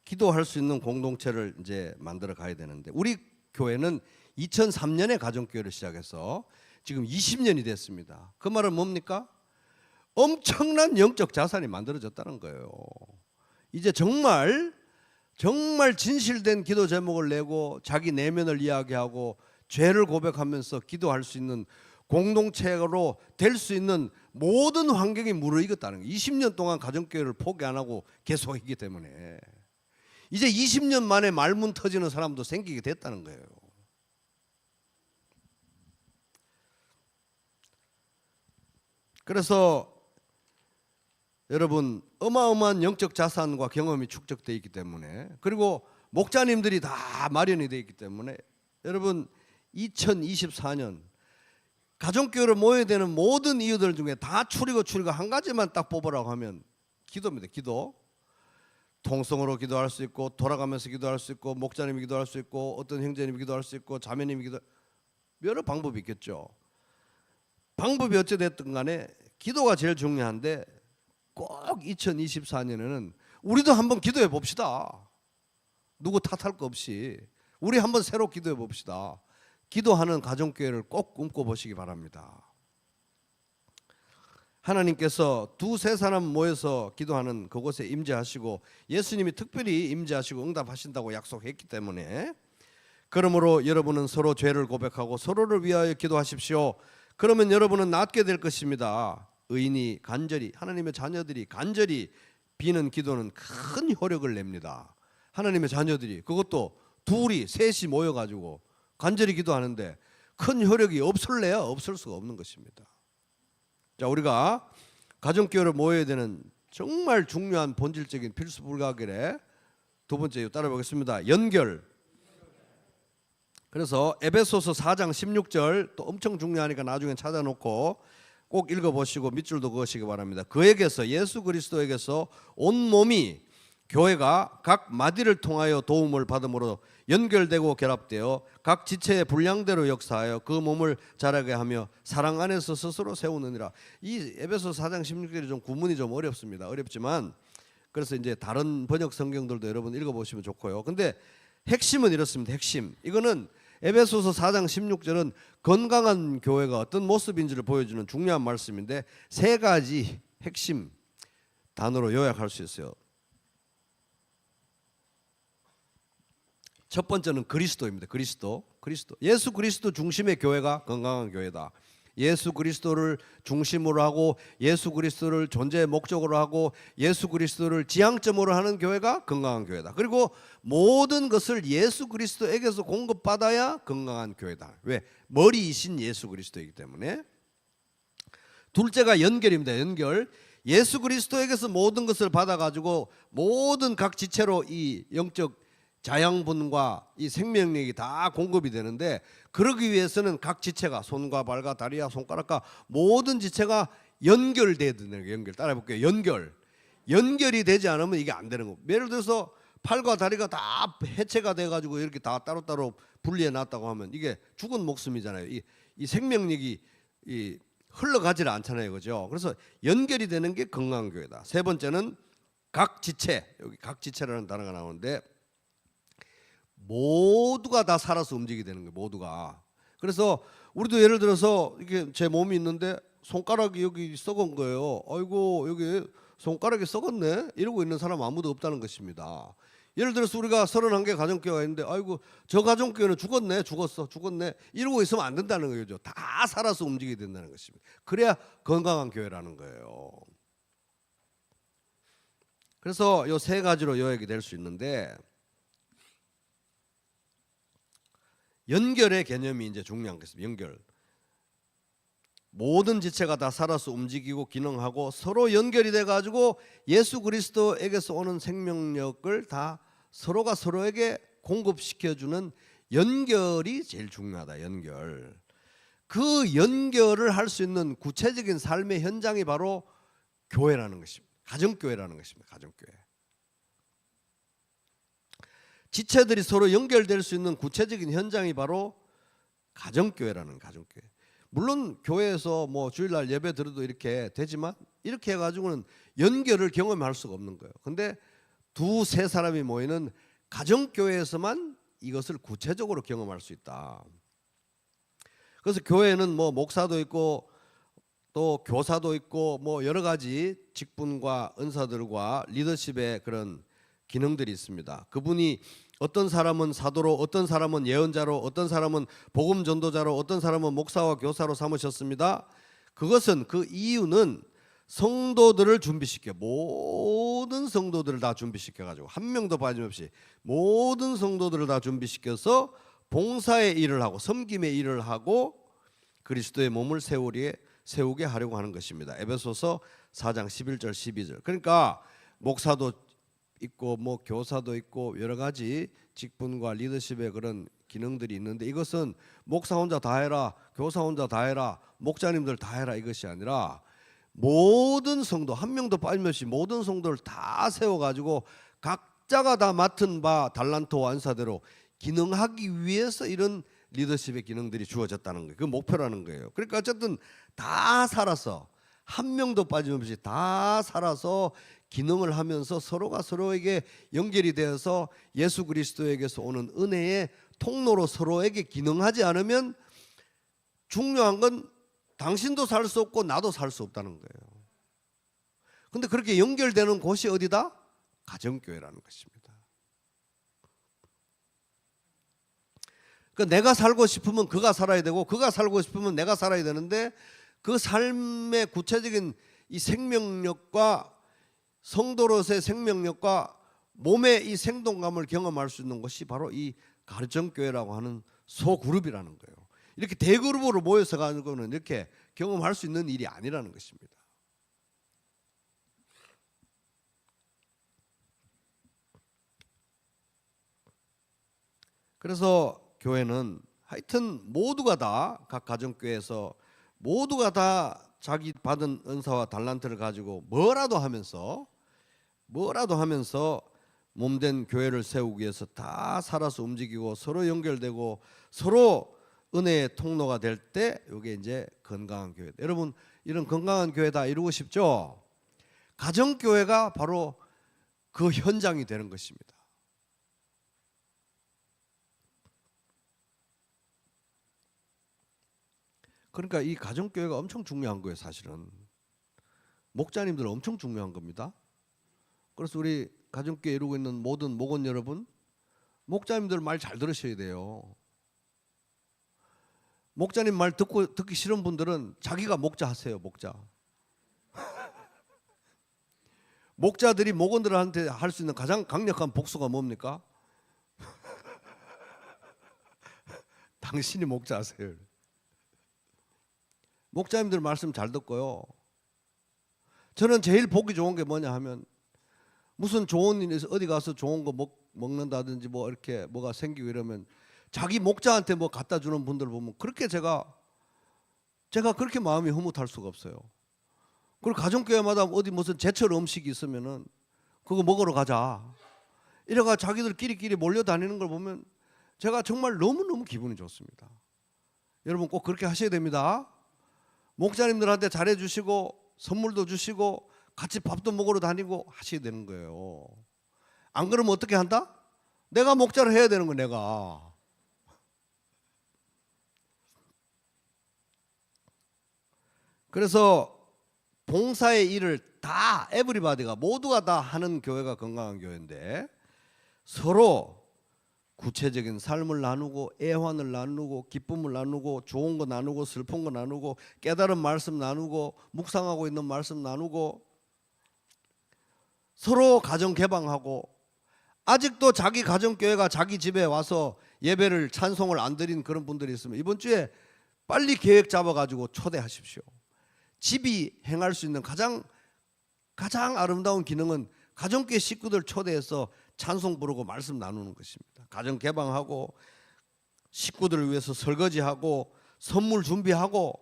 기도할 수 있는 공동체를 이제 만들어 가야 되는데, 우리 교회는 2003년에 가정교회를 시작해서 지금 20년이 됐습니다. 그 말은 뭡니까? 엄청난 영적 자산이 만들어졌다는 거예요. 이제 정말 진실된 기도 제목을 내고 자기 내면을 이야기하고 죄를 고백하면서 기도할 수 있는 공동체로 될 수 있는 모든 환경이 무르익었다는 거예요. 20년 동안 가정교회를 포기 안 하고 계속했기 때문에 이제 20년 만에 말문 터지는 사람도 생기게 됐다는 거예요. 그래서 여러분, 어마어마한 영적 자산과 경험이 축적되어 있기 때문에, 그리고 목자님들이 다 마련이 되어 있기 때문에, 여러분 2024년 가정교회로 모여야 되는 모든 이유들 중에 다 추리고 한 가지만 딱 뽑으라고 하면 기도입니다. 기도. 통성으로 기도할 수 있고, 돌아가면서 기도할 수 있고, 목자님이 기도할 수 있고, 어떤 형제님이 기도할 수 있고, 자매님이 여러 방법이 있겠죠. 방법이 어찌됐든 간에 기도가 제일 중요한데, 꼭 2024년에는 우리도 한번 기도해 봅시다. 누구 탓할 거 없이 우리 한번 새로 기도해 봅시다. 기도하는 가정교회를 꼭 꿈꿔보시기 바랍니다. 하나님께서 두세 사람 모여서 기도하는 그곳에 임재하시고 예수님이 특별히 임재하시고 응답하신다고 약속했기 때문에, 그러므로 여러분은 서로 죄를 고백하고 서로를 위하여 기도하십시오. 그러면 여러분은 낫게 될 것입니다. 의인이 간절히, 하나님의 자녀들이 간절히 비는 기도는 큰 효력을 냅니다. 하나님의 자녀들이, 그것도 둘이 셋이 모여가지고 간절히 기도하는데 큰 효력이 없을래야 없을 수가 없는 것입니다. 자, 우리가 가정교회로 모여야 되는 정말 중요한 본질적인 필수 불가결의 두 번째 따라보겠습니다. 연결. 그래서 에베소서 4장 16절 또 엄청 중요하니까 나중에 찾아놓고 꼭 읽어보시고 밑줄도 그으시기 바랍니다. 그에게서, 예수 그리스도에게서 온 몸이 교회가 각 마디를 통하여 도움을 받음으로 연결되고 결합되어 각 지체의 분량대로 역사하여 그 몸을 자라게 하며 사랑 안에서 스스로 세우느니라. 이 에베소 4장 16절이 좀 구문이 좀 어렵습니다. 어렵지만 그래서 이제 다른 번역 성경들도 여러분 읽어보시면 좋고요. 근데 핵심은 이렇습니다. 핵심. 이거는 에베소서 4장 16절은 건강한 교회가 어떤 모습인지를 보여주는 중요한 말씀인데 세 가지 핵심 단어로 요약할 수 있어요. 첫 번째는 그리스도입니다. 그리스도. 예수 그리스도 중심의 교회가 건강한 교회다. 예수 그리스도를 중심으로 하고 예수 그리스도를 존재의 목적으로 하고 예수 그리스도를 지향점으로 하는 교회가 건강한 교회다. 그리고 모든 것을 예수 그리스도에게서 공급받아야 건강한 교회다. 왜? 머리이신 예수 그리스도이기 때문에. 둘째가 연결입니다. 연결. 예수 그리스도에게서 모든 것을 받아가지고 모든 각 지체로 이 영적 자양분과 이 생명력이 다 공급이 되는데, 그러기 위해서는 각 지체가 손과 발과 다리와 손가락과 모든 지체가 연결돼야 되는 거예요. 연결. 따라해 볼게요. 연결이 되지 않으면 이게 안 되는 거예요. 예를 들어서 팔과 다리가 다 해체가 돼가지고 이렇게 다 따로따로 분리해 놨다고 하면 이게 죽은 목숨이잖아요. 이 생명력이 흘러가지를 않잖아요. 그죠? 그래서 연결이 되는 게 건강한 교회다. 세 번째는 각 지체. 여기 각 지체라는 단어가 나오는데, 모두가 다 살아서 움직이게 되는 거예요. 모두가. 그래서 우리도 예를 들어서 이게 제 몸이 있는데 손가락이 여기 썩은 거예요. 아이고 여기 손가락이 썩었네 이러고 있는 사람 아무도 없다는 것입니다. 예를 들어서 우리가 31개 가정교회가 있는데 아이고 저 가정교회는 죽었네 이러고 있으면 안 된다는 거죠. 다 살아서 움직이게 된다는 것입니다. 그래야 건강한 교회라는 거예요. 그래서 이 세 가지로 요약이 될 수 있는데, 연결의 개념이 이제 중요한 것입니다. 연결. 모든 지체가 다 살아서 움직이고 기능하고 서로 연결이 돼 가지고 예수 그리스도에게서 오는 생명력을 다 서로가 서로에게 공급시켜 주는 연결이 제일 중요하다. 연결. 그 연결을 할 수 있는 구체적인 삶의 현장이 바로 교회라는 것입니다. 가정교회라는 것입니다. 가정교회. 지체들이 서로 연결될 수 있는 구체적인 현장이 바로 가정교회라는 가정교회. 물론 교회에서 뭐 주일날 예배 드려도 이렇게 되지만 이렇게 해가지고는 연결을 경험할 수가 없는 거예요. 근데 두세 사람이 모이는 가정교회에서만 이것을 구체적으로 경험할 수 있다. 그래서 교회는 뭐 목사도 있고 또 교사도 있고 뭐 여러 가지 직분과 은사들과 리더십의 그런 기능들이 있습니다. 그분이 어떤 사람은 사도로, 어떤 사람은 예언자로, 어떤 사람은 복음 전도자로, 어떤 사람은 목사와 교사로 삼으셨습니다. 그것은 그 이유는 성도들을 준비시켜, 모든 성도들을 다 준비시켜 가지고 한 명도 빠짐없이 모든 성도들을 다 준비시켜서 봉사의 일을 하고 섬김의 일을 하고 그리스도의 몸을 세우게 하려고 하는 것입니다. 에베소서 4장 11절 12절. 그러니까 목사도 있고 뭐 교사도 있고 여러 가지 직분과 리더십의 그런 기능들이 있는데, 이것은 목사 혼자 다 해라, 교사 혼자 다 해라, 목자님들 다 해라 이것이 아니라 모든 성도 한 명도 빠짐없이 모든 성도를 다 세워가지고 각자가 다 맡은 바 달란트와 은사대로 기능하기 위해서 이런 리더십의 기능들이 주어졌다는 거예요. 그 목표라는 거예요. 그러니까 어쨌든 다 살아서 한 명도 빠짐없이 다 살아서 기능을 하면서 서로가 서로에게 연결이 되어서 예수 그리스도에게서 오는 은혜의 통로로 서로에게 기능하지 않으면 중요한 건 당신도 살 수 없고 나도 살 수 없다는 거예요. 근데 그렇게 연결되는 곳이 어디다? 가정교회라는 것입니다. 그러니까 내가 살고 싶으면 그가 살아야 되고 그가 살고 싶으면 내가 살아야 되는데, 그 삶의 구체적인 이 생명력과 성도로서의 생명력과 몸의 이 생동감을 경험할 수 있는 것이 바로 이 가정교회라고 하는 소그룹이라는 거예요. 이렇게 대그룹으로 모여서 가지고는 이렇게 경험할 수 있는 일이 아니라는 것입니다. 그래서 교회는 하여튼 모두가 다 각 가정교회에서 모두가 다 자기 받은 은사와 달란트를 가지고 뭐라도 하면서 몸된 교회를 세우기 위해서 다 살아서 움직이고 서로 연결되고 서로 은혜의 통로가 될 때 이게 이제 건강한 교회. 여러분 이런 건강한 교회 다 이루고 싶죠? 가정교회가 바로 그 현장이 되는 것입니다. 그러니까 이 가정교회가 엄청 중요한 거예요, 사실은. 목자님들 엄청 중요한 겁니다. 그래서 우리 가정교회 이루고 있는 모든 목원 여러분, 목자님들 말 잘 들으셔야 돼요. 목자님 말 듣기 싫은 분들은 자기가 목자 하세요. 목자. 목자들이 목원들한테 할 수 있는 가장 강력한 복수가 뭡니까? 당신이 목자 하세요. 목자님들 말씀 잘 듣고요. 저는 제일 보기 좋은 게 뭐냐 하면 무슨 좋은 일에서 어디 가서 좋은 거 먹는다든지 뭐 이렇게 뭐가 생기고 이러면 자기 목자한테 뭐 갖다 주는 분들 보면 그렇게 제가 그렇게 마음이 흐뭇할 수가 없어요. 그리고 가정교회마다 어디 무슨 제철 음식이 있으면은 그거 먹으러 가자. 이래가 자기들끼리 몰려다니는 걸 보면 제가 정말 너무너무 기분이 좋습니다. 여러분 꼭 그렇게 하셔야 됩니다. 목자님들한테 잘해주시고 선물도 주시고 같이 밥도 먹으러 다니고 하셔야 되는 거예요. 안 그러면 어떻게 한다? 내가 목자를 해야 되는 거야. 내가. 그래서 봉사의 일을 다 에브리바디가 모두가 다 하는 교회가 건강한 교회인데 서로 구체적인 삶을 나누고 애환을 나누고 기쁨을 나누고 좋은 거 나누고 슬픈 거 나누고 깨달은 말씀 나누고 묵상하고 있는 말씀 나누고 서로 가정 개방하고 아직도 자기 가정교회가 자기 집에 와서 예배를 찬송을 안 드린 그런 분들이 있으면 이번 주에 빨리 계획 잡아가지고 초대하십시오. 집이 행할 수 있는 가장 아름다운 기능은 가정교회 식구들 초대해서 찬송 부르고 말씀 나누는 것입니다. 가정 개방하고 식구들을 위해서 설거지하고 선물 준비하고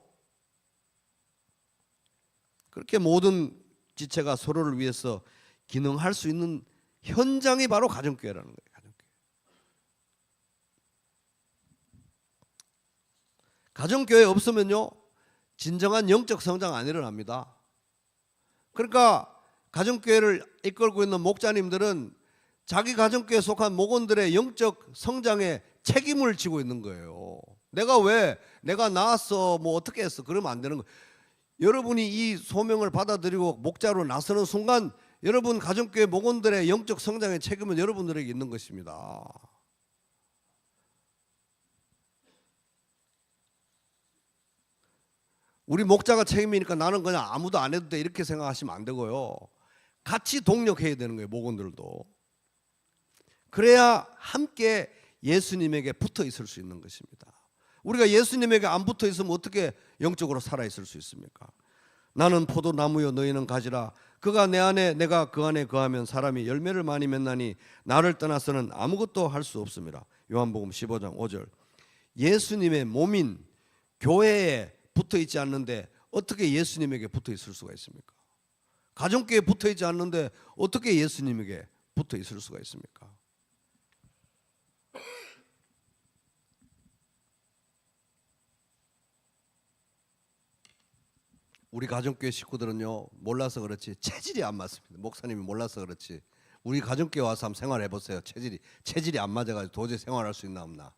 그렇게 모든 지체가 서로를 위해서 기능할 수 있는 현장이 바로 가정교회라는 거예요. 가정교회 없으면요 진정한 영적 성장 안 일어납니다. 그러니까 가정교회를 이끌고 있는 목자님들은 자기 가정교회에 속한 목원들의 영적 성장에 책임을 지고 있는 거예요. 내가 나왔어 뭐 어떻게 했어 그러면 안 되는 거예요. 여러분이 이 소명을 받아들이고 목자로 나서는 순간 여러분 가정교회 목원들의 영적 성장의 책임은 여러분들에게 있는 것입니다. 우리 목자가 책임이니까 나는 그냥 아무도 안 해도 돼 이렇게 생각하시면 안 되고요. 같이 동력해야 되는 거예요. 목원들도. 그래야 함께 예수님에게 붙어 있을 수 있는 것입니다. 우리가 예수님에게 안 붙어 있으면 어떻게 영적으로 살아 있을 수 있습니까? 나는 포도나무요 너희는 가지라. 그가 내 안에 내가 그 안에 거하면 사람이 열매를 많이 맺나니 나를 떠나서는 아무것도 할 수 없습니다. 요한복음 15장 5절. 예수님의 몸인 교회에 붙어 있지 않는데 어떻게 예수님에게 붙어 있을 수가 있습니까? 가정교회에 붙어 있지 않는데 어떻게 예수님에게 붙어 있을 수가 있습니까? 우리 가정교회 식구들은요 몰라서 그렇지 체질이 안 맞습니다. 목사님이 몰라서 그렇지 우리 가정교회 와서 한번 생활해 보세요. 체질이 안 맞아가지고 도저히 생활할 수 있나 없나.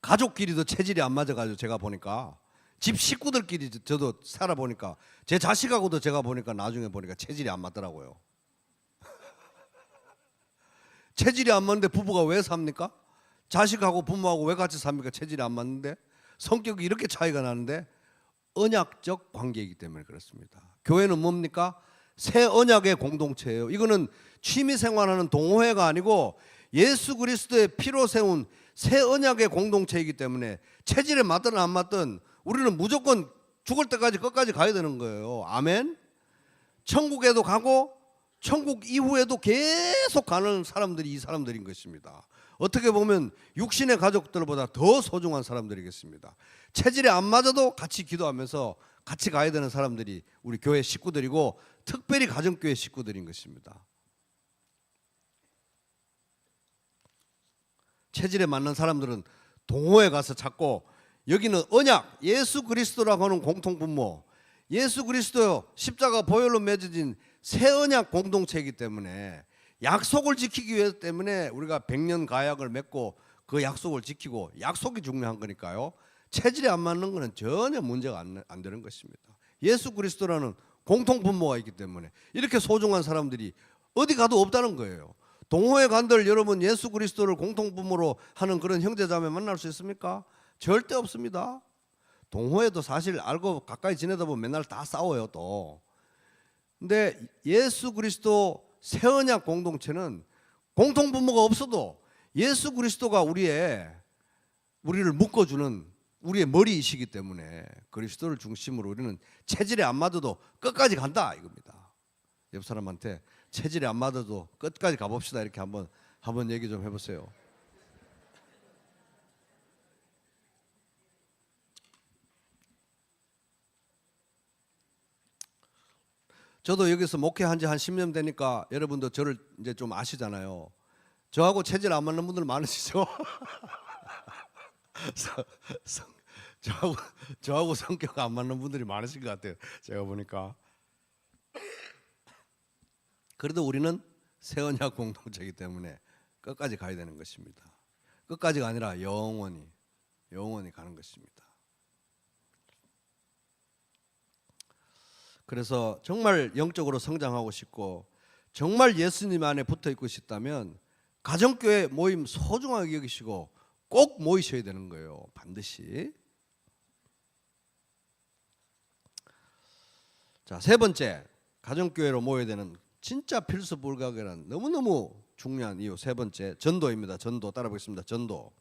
가족끼리도 체질이 안 맞아가지고 제가 보니까 집 식구들끼리 저도 살아보니까 제 자식하고도 제가 보니까 나중에 보니까 체질이 안 맞더라고요. 체질이 안 맞는데 부부가 왜 삽니까? 자식하고 부모하고 왜 같이 삽니까? 체질이 안 맞는데 성격이 이렇게 차이가 나는데 언약적 관계이기 때문에 그렇습니다. 교회는 뭡니까? 새 언약의 공동체예요. 이거는 취미생활하는 동호회가 아니고 예수 그리스도의 피로 세운 새 언약의 공동체이기 때문에 체질에 맞든 안 맞든 우리는 무조건 죽을 때까지 끝까지 가야 되는 거예요. 아멘. 천국에도 가고 천국 이후에도 계속 가는 사람들이 이 사람들인 것입니다. 어떻게 보면 육신의 가족들보다 더 소중한 사람들이겠습니다. 체질에 안 맞아도 같이 기도하면서 같이 가야 되는 사람들이 우리 교회 식구들이고 특별히 가정교회 식구들인 것입니다. 체질에 맞는 사람들은 동호회 가서 찾고 여기는 언약 예수 그리스도라고 하는 공통분모 예수 그리스도 십자가 보혈로 맺어진 새 언약 공동체이기 때문에 약속을 지키기 위해 때문에 우리가 100년 가약을 맺고 그 약속을 지키고 약속이 중요한 거니까요. 체질에 안 맞는 것은 전혀 문제가 안 되는 것입니다. 예수 그리스도라는 공통 분모가 있기 때문에 이렇게 소중한 사람들이 어디 가도 없다는 거예요. 동호회 간들 여러분 예수 그리스도를 공통 분모로 하는 그런 형제자매 만날 수 있습니까? 절대 없습니다. 동호회도 사실 알고 가까이 지내다 보면 맨날 다 싸워요 또. 근데 예수 그리스도 새 언약 공동체는 공통 분모가 없어도 예수 그리스도가 우리를 묶어주는 우리의 머리이시기 때문에 그리스도를 중심으로 우리는 체질에 안 맞아도 끝까지 간다 이겁니다. 옆 사람한테 체질에 안 맞아도 끝까지 가봅시다 이렇게 한번 얘기 좀 해보세요. 저도 여기서 목회한 지 한 10년 되니까 여러분도 저를 이제 좀 아시잖아요. 저하고 체질 안 맞는 분들 많으시죠? 저하고 성격 안 맞는 분들이 많으신 것 같아요. 제가 보니까. 그래도 우리는 새 언약 공동체이기 때문에 끝까지 가야 되는 것입니다. 끝까지가 아니라 영원히 가는 것입니다. 그래서 정말 영적으로 성장하고 싶고 정말 예수님 안에 붙어 있고 싶다면 가정교회 모임 소중하게 여기시고 꼭 모이셔야 되는 거예요. 반드시. 자, 세 번째, 가정교회로 모여야 되는 진짜 필수 불가결한 너무너무 중요한 이유 세 번째, 전도입니다. 전도 따라보겠습니다. 전도.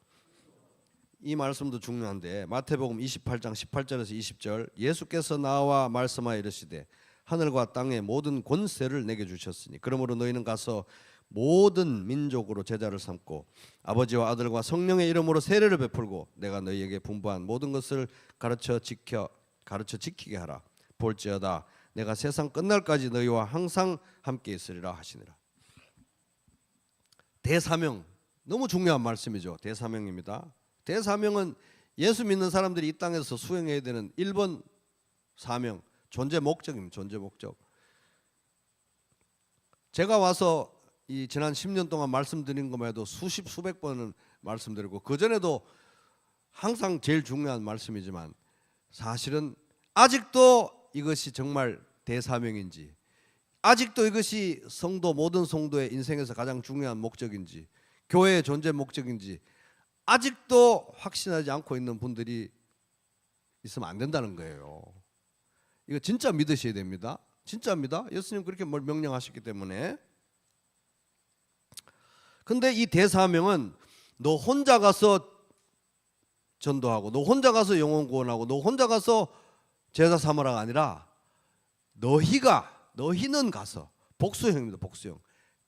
이 말씀도 중요한데 마태복음 28장 18절에서 20절 예수께서 나와 말씀하여 이르시되 하늘과 땅의 모든 권세를 내게 주셨으니 그러므로 너희는 가서 모든 민족으로 제자를 삼고 아버지와 아들과 성령의 이름으로 세례를 베풀고 내가 너희에게 분부한 모든 것을 가르쳐 지키게 하라. 볼지어다 내가 세상 끝날까지 너희와 항상 함께 있으리라 하시니라. 대사명 너무 중요한 말씀이죠. 대사명입니다. 대사명은 예수 믿는 사람들이 이 땅에서 수행해야 되는 1번 사명, 존재 목적입니다. 존재 목적. 제가 와서 이 지난 10년 동안 말씀드린 것만 해도 수백 번은 말씀드리고 그전에도 항상 제일 중요한 말씀이지만 사실은 아직도 이것이 정말 대사명인지 아직도 이것이 모든 성도의 인생에서 가장 중요한 목적인지 교회의 존재 목적인지 아직도 확신하지 않고 있는 분들이 있으면 안 된다는 거예요. 이거 진짜 믿으셔야 됩니다. 진짜입니다. 예수님 그렇게 명령하셨기 때문에. 근데 이 대사명은 너 혼자 가서 전도하고 너 혼자 가서 영혼 구원하고 너 혼자 가서 제자 삼으라가 아니라 너희는 가서 복수형입니다. 복수형.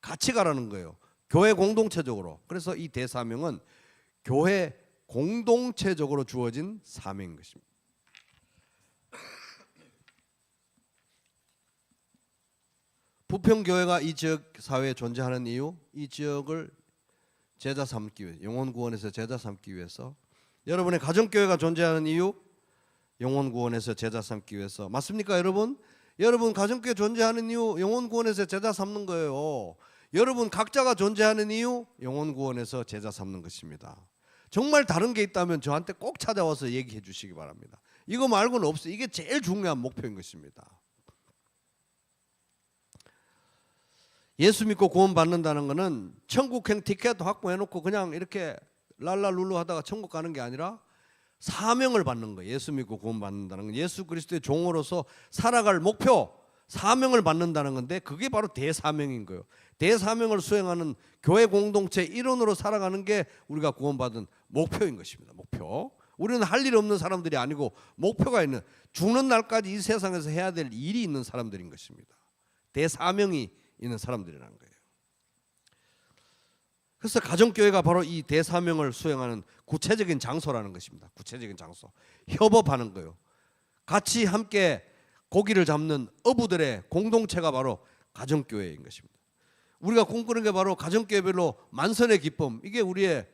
같이 가라는 거예요. 교회 공동체적으로. 그래서 이 대사명은 교회 공동체적으로 주어진 사명인 것입니다. 부평교회가 이 지역 사회에 존재하는 이유, 이 지역을 제자 삼기 위해, 영혼 구원에서 제자 삼기 위해서, 여러분의 가정교회가 존재하는 이유, 영혼 구원에서 제자 삼기 위해서. 맞습니까, 여러분? 여러분 가정교회 존재하는 이유, 영혼 구원에서 제자 삼는 거예요. 여러분 각자가 존재하는 이유, 영혼 구원에서 제자 삼는 것입니다. 정말 다른 게 있다면 저한테 꼭 찾아와서 얘기해 주시기 바랍니다. 이거 말고는 없어요. 이게 제일 중요한 목표인 것입니다. 예수 믿고 구원 받는다는 것은 천국행 티켓 확보해 놓고 그냥 이렇게 랄랄룰루 하다가 천국 가는 게 아니라 사명을 받는 거예요. 예수 믿고 구원 받는다는 건 예수 그리스도의 종으로서 살아갈 목표, 사명을 받는다는 건데 그게 바로 대사명인 거예요. 대사명을 수행하는 교회 공동체 일원으로 살아가는 게 우리가 구원받은 목표인 것입니다. 목표. 우리는 할 일 없는 사람들이 아니고 목표가 있는, 죽는 날까지 이 세상에서 해야 될 일이 있는 사람들인 것입니다. 대사명이 있는 사람들이라는 거예요. 그래서 가정교회가 바로 이 대사명을 수행하는 구체적인 장소라는 것입니다. 구체적인 장소. 협업하는 거예요. 같이 함께 고기를 잡는 어부들의 공동체가 바로 가정교회인 것입니다. 우리가 꿈꾸는 게 바로 가정교회별로 만선의 기쁨, 이게 우리의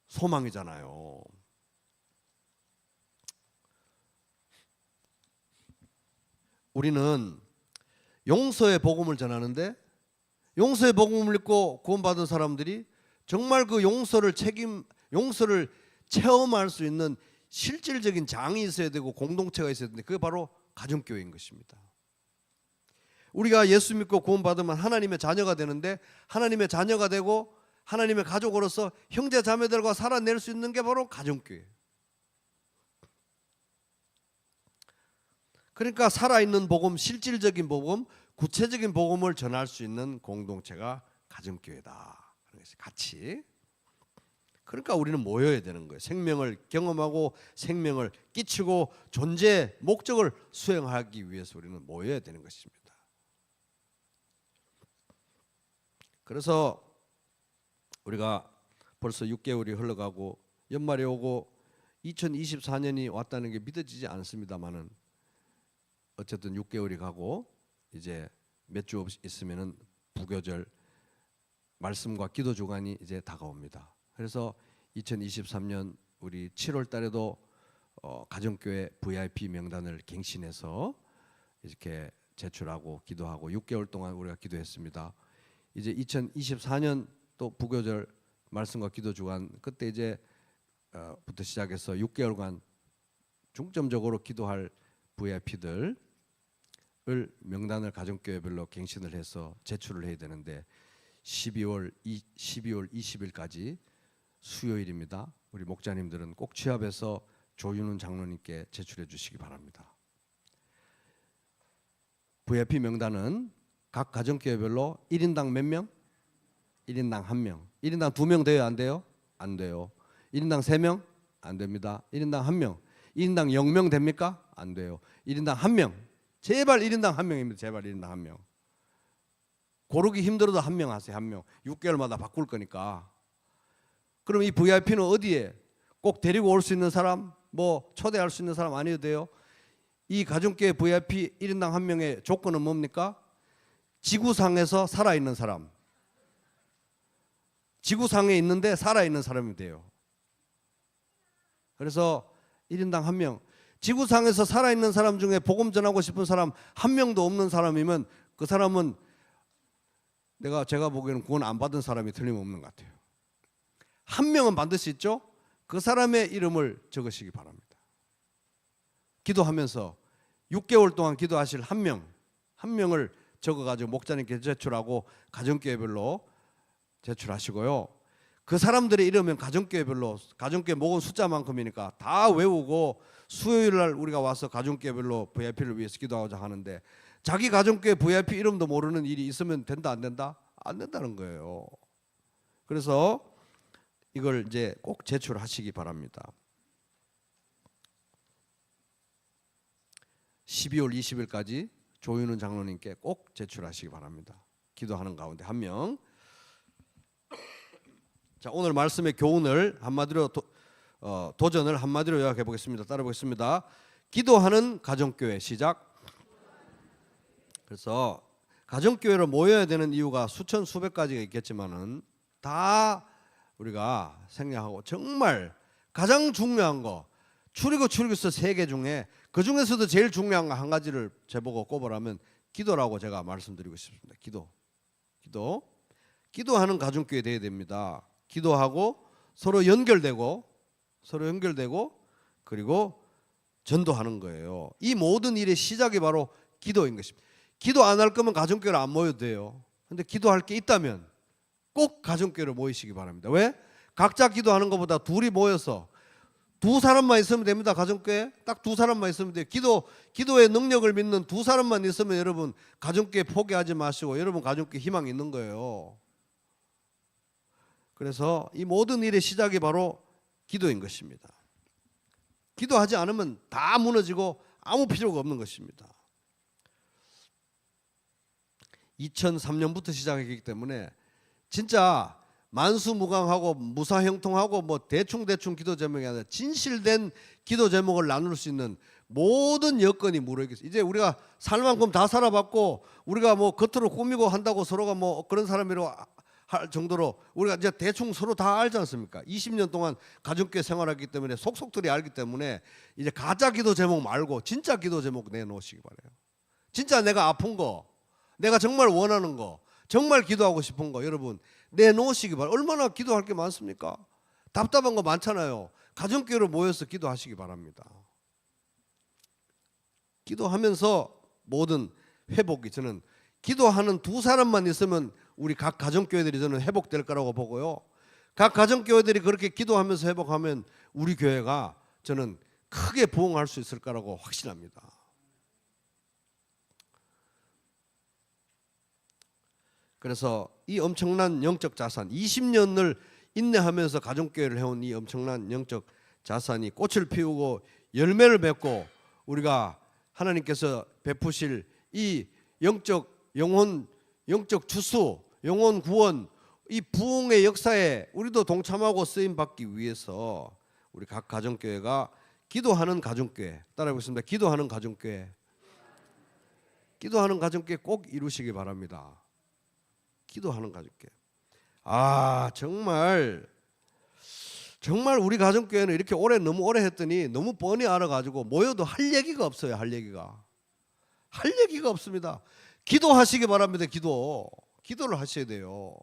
소망이잖아요. 우리는 용서의 복음을 전하는데 용서의 복음을 읽고 구원받은 사람들이 정말 그 용서를 체험할 수 있는 실질적인 장이 있어야 되고 공동체가 있어야 되는데 그게 바로 가정교회인 것입니다. 우리가 예수 믿고 구원받으면 하나님의 자녀가 되는데, 하나님의 자녀가 되고 하나님의 가족으로서 형제 자매들과 살아낼 수 있는 게 바로 가정교회. 그러니까 살아있는 복음, 실질적인 복음, 구체적인 복음을 전할 수 있는 공동체가 가정교회다. 같이. 그러니까 우리는 모여야 되는 거예요. 생명을 경험하고 생명을 끼치고 존재 목적을 수행하기 위해서 우리는 모여야 되는 것입니다. 그래서 우리가 벌써 6개월이 흘러가고 연말이 오고 2024년이 왔다는 게 믿어지지 않습니다만은, 어쨌든 6개월이 가고 이제 몇 주 있으면은 부교절 말씀과 기도 주간이 이제 다가옵니다. 그래서 2023년 우리 7월 달에도 가정교회 VIP 명단을 갱신해서 이렇게 제출하고 기도하고 6개월 동안 우리가 기도했습니다. 이제 2024년 또 부교절 말씀과 기도 주간, 그때 이제 부터 시작해서 6개월간 중점적으로 기도할 VIP들을 명단을 가정교회별로 갱신을 해서 제출을 해야 되는데 12월 20일까지 수요일입니다. 우리 목자님들은 꼭 취합해서 조윤훈 장로님께 제출해 주시기 바랍니다. VIP 명단은 각 가정교회별로 1인당 몇 명? 1인당 1명. 1인당 2명 돼요? 안 돼요? 안 돼요. 1인당 3명? 안 됩니다. 1인당 1명. 1인당 0명 됩니까? 안 돼요. 1인당 1명. 제발 1인당 1명입니다. 제발 1인당 1명. 고르기 힘들어도 1명 하세요. 1명. 6개월마다 바꿀 거니까. 그럼 이 VIP는 어디에? 꼭 데리고 올 수 있는 사람, 뭐 초대할 수 있는 사람 아니어도 돼요. 이 가정교회 VIP 1인당 1명의 조건은 뭡니까? 지구상에서 살아있는 사람. 지구상에 있는데 살아있는 사람이 돼요. 그래서 1인당 1명. 지구상에서 살아있는 사람 중에 복음 전하고 싶은 사람 1명도 없는 사람이면 그 사람은 제가 보기에는 구원 안 받은 사람이 틀림없는 것 같아요. 1명은 반드시 있죠. 그 사람의 이름을 적으시기 바랍니다. 기도하면서 6개월 동안 기도하실 1명을 적어가지고 목자님께 제출하고 가정교회별로 제출하시고요. 그 사람들의 이름은 가정교회별로, 가정교회 모은 숫자만큼이니까 다 외우고 수요일날 우리가 와서 가정교회별로 VIP를 위해서 기도하고자 하는데, 자기 가정교회 VIP 이름도 모르는 일이 있으면 된다 안 된다? 안 된다는 거예요. 그래서 이걸 이제 꼭 제출하시기 바랍니다. 12월 20일까지 조윤훈 장로님께 꼭 제출하시기 바랍니다. 기도하는 가운데 1명. 자, 오늘 말씀의 교훈을 한마디로 도전을 한마디로 요약해 보겠습니다. 따라 보겠습니다. 기도하는 가정교회. 시작. 그래서 가정교회로 모여야 되는 이유가 수천 수백 가지가 있겠지만은 다 우리가 생략하고 정말 가장 중요한 거, 출애굽서 3개 중에 그 중에서도 제일 중요한 거 한 가지를 제보고 꼽으라면 기도라고 제가 말씀드리고 싶습니다. 기도하는 가정교회 되어야 됩니다. 기도하고 서로 연결되고 그리고 전도하는 거예요. 이 모든 일의 시작이 바로 기도인 것입니다. 기도 안 할 거면 가정교회를 안 모여도 돼요. 근데 기도할 게 있다면 꼭 가정교회로 모이시기 바랍니다. 왜? 각자 기도하는 것보다 둘이 모여서 2사람만 있으면 됩니다. 가정교회 딱 2사람만 있으면 돼요. 기도의 능력을 믿는 2사람만 있으면 여러분 가정교회 포기하지 마시고 여러분 가정교회 희망이 있는 거예요. 그래서 이 모든 일의 시작이 바로 기도인 것입니다. 기도하지 않으면 다 무너지고 아무 필요가 없는 것입니다. 2003년부터 시작했기 때문에 진짜 만수무강하고 무사형통하고 뭐 대충 기도 제목이 아니라 진실된 기도 제목을 나눌 수 있는 모든 여건이 무르익었어요. 이제 우리가 살 만큼 다 살아봤고 우리가 뭐 겉으로 꾸미고 한다고 서로가 뭐 그런 사람이라고 할 정도로 우리가 이제 대충 서로 다 알지 않습니까? 20년 동안 가정교회 생활했기 때문에 속속들이 알기 때문에 이제 가짜 기도 제목 말고 진짜 기도 제목 내놓으시기 바라요. 진짜 내가 아픈 거, 내가 정말 원하는 거, 정말 기도하고 싶은 거 여러분 내놓으시기 바랍니다. 얼마나 기도할 게 많습니까? 답답한 거 많잖아요. 가정교회로 모여서 기도하시기 바랍니다. 기도하면서 모든 회복이, 저는 기도하는 두 사람만 있으면 우리 각 가정교회들이 저는 회복될 거라고 보고요. 각 가정교회들이 그렇게 기도하면서 회복하면 우리 교회가 저는 크게 부흥할 수 있을 거라고 확신합니다. 그래서 이 엄청난 영적 자산, 20년을 인내하면서 가정교회를 해온 이 엄청난 영적 자산이 꽃을 피우고 열매를 맺고 우리가 하나님께서 베푸실 이 영적 영혼, 영적 주수, 영혼 구원, 이 부흥의 역사에 우리도 동참하고 쓰임 받기 위해서 우리 각 가정교회가 기도하는 가정교회, 따라해보겠습니다. 기도하는 가정교회, 기도하는 가정교회 꼭 이루시기 바랍니다. 기도하는 가정교회. 정말 우리 가정교회는 이렇게 너무 오래 했더니 너무 뻔히 알아가지고 모여도 할 얘기가 없어요. 할 얘기가 없습니다. 기도하시기 바랍니다. 기도를 하셔야 돼요.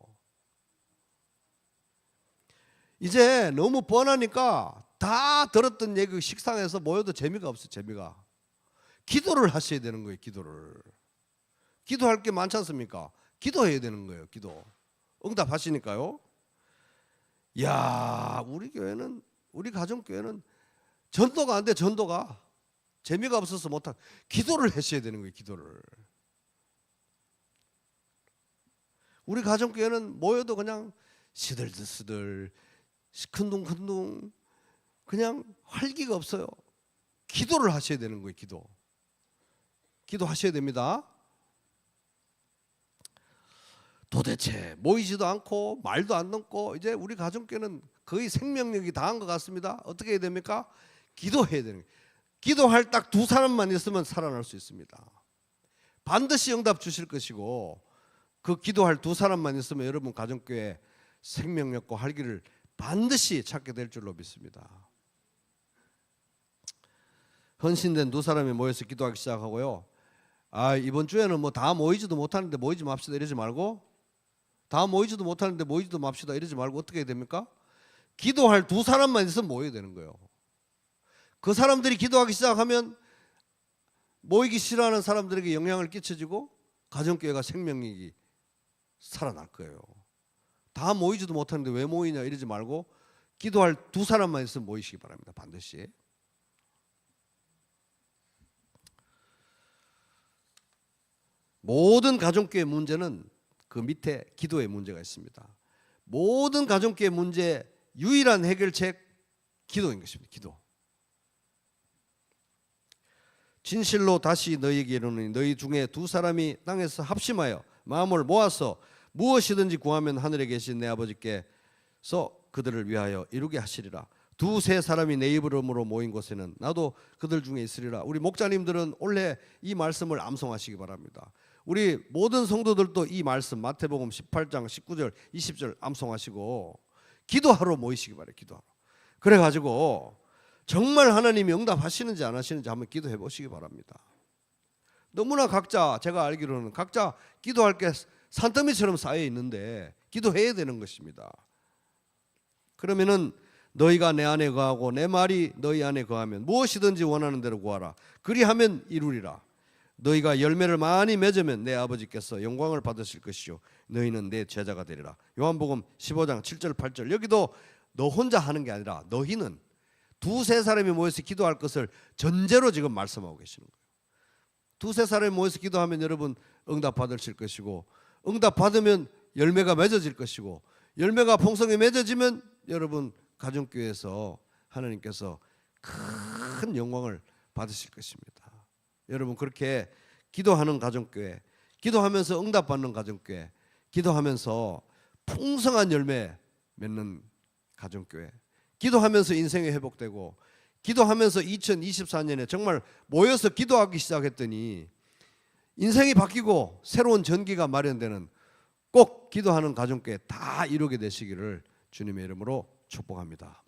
이제 너무 뻔하니까 다 들었던 얘기 식상해서 모여도 재미가 없어요. 재미가. 기도를 하셔야 되는 거예요. 기도할 게 많지 않습니까? 기도해야 되는 거예요. 기도. 응답하시니까요. 야, 우리 가정교회는 전도가 안 돼. 전도가 재미가 없어서 못한. 기도를 하셔야 되는 거예요. 기도를. 우리 가정교회는 모여도 그냥 시들시들 시큰둥큰둥 그냥 활기가 없어요. 기도를 하셔야 되는 거예요. 기도하셔야 됩니다. 도대체 모이지도 않고 말도 안 듣고 이제 우리 가정교회는 거의 생명력이 다한 것 같습니다. 어떻게 해야 됩니까? 기도해야 되는 거예요. 기도할 딱 두 사람만 있으면 살아날 수 있습니다. 반드시 응답 주실 것이고 그 기도할 두 사람만 있으면 여러분 가정교회 생명력과 활기를 반드시 찾게 될 줄로 믿습니다. 헌신된 두 사람이 모여서 기도하기 시작하고요. 이번 주에는 뭐 다 모이지도 못하는데 모이지 맙시다 이러지 말고, 다 모이지도 못하는데 모이지도 맙시다 이러지 말고 어떻게 해야 됩니까? 기도할 두 사람만 있으면 모여야 되는 거예요. 그 사람들이 기도하기 시작하면 모이기 싫어하는 사람들에게 영향을 끼쳐지고 가정교회가 생명력이 살아날 거예요. 다 모이지도 못하는데 왜 모이냐 이러지 말고 기도할 두 사람만 있으면 모이시기 바랍니다. 반드시. 모든 가정교회 문제는 그 밑에 기도의 문제가 있습니다. 모든 가정교회 문제 유일한 해결책 기도인 것입니다. 기도. 진실로 다시 너희에게 이르노니 너희 중에 두 사람이 땅에서 합심하여 마음을 모아서 무엇이든지 구하면 하늘에 계신 내 아버지께서 그들을 위하여 이루게 하시리라. 두세 사람이 내 이름으로 모인 곳에는 나도 그들 중에 있으리라. 우리 목자님들은 올해 이 말씀을 암송하시기 바랍니다. 우리 모든 성도들도 이 말씀 마태복음 18장 19절 20절 암송하시고 기도하러 모이시기 바랍니다. 기도하러. 그래가지고 정말 하나님이 응답하시는지 안 하시는지 한번 기도해 보시기 바랍니다. 너무나 각자, 제가 알기로는 각자 기도할 게 산더미처럼 쌓여 있는데 기도해야 되는 것입니다. 그러면은 너희가 내 안에 거하고 내 말이 너희 안에 거하면 무엇이든지 원하는 대로 구하라. 그리하면 이루리라. 너희가 열매를 많이 맺으면 내 아버지께서 영광을 받으실 것이요 너희는 내 제자가 되리라. 요한복음 15장 7절 8절. 여기도 너 혼자 하는 게 아니라 너희는 두세 사람이 모여서 기도할 것을 전제로 지금 말씀하고 계시는 거예요. 두세 사람이 모여서 기도하면 여러분 응답 받으실 것이고, 응답 받으면 열매가 맺어질 것이고, 열매가 풍성히 맺어지면 여러분 가정교회에서 하나님께서 큰 영광을 받으실 것입니다. 여러분 그렇게 기도하는 가정교회, 기도하면서 응답받는 가정교회, 기도하면서 풍성한 열매 맺는 가정교회, 기도하면서 인생이 회복되고, 기도하면서 2024년에 정말 모여서 기도하기 시작했더니 인생이 바뀌고 새로운 전기가 마련되는 꼭 기도하는 가정교회 다 이루게 되시기를 주님의 이름으로 축복합니다.